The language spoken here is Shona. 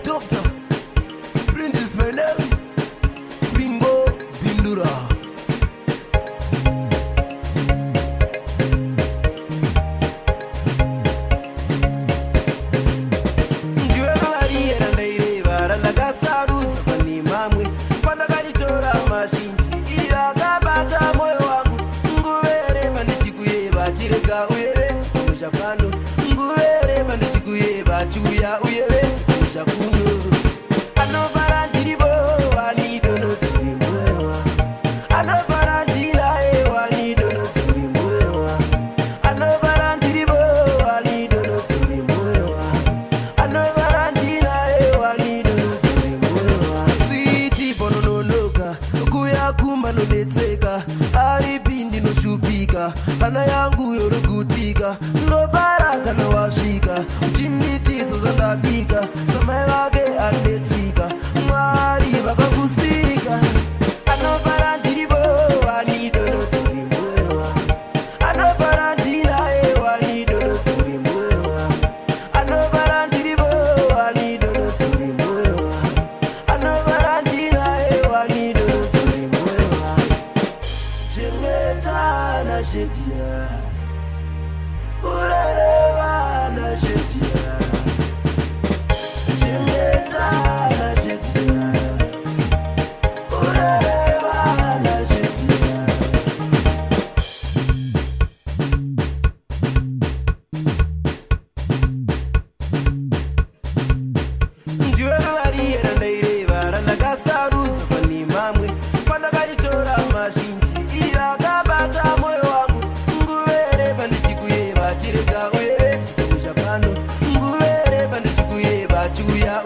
Doctor Princess Menel Bimbo Bindura. Chirega uyeletse kuja pano nguvere bandichikuyeba chuya uyeletse kuja kuno anobara ndiribo wanidonotsi mwewa anobara ndilae wanidonotsi mwewa anobara ndiribo wanidonotsi mwewa anobara ndilae wanidonotsi mwewa siti bonononoka kuya kumba nodetseka aripindi noshupika kana yangu yorugutika novara kana wasvika uchimitiso zandabika samai vake anetsika mwari vakakusika anobara ndiribo wanidonotsi mwewa anobara ndinaye wanidonotsi mwewa anobara ndiribo wanidonotsi mwewa anobara ndinaye wanidonotsi mwewa chengetana shetia urarevana shetia chengetana shetia urarevana shetia ndiweruvariyera ndaireva randakasarudza pani mamwe pandakaritora mazhinji iri rakabata moyo wangu nguvere bandichikuyeva chirega uyeletse kuja pano nguvere bandichikuyeva chuya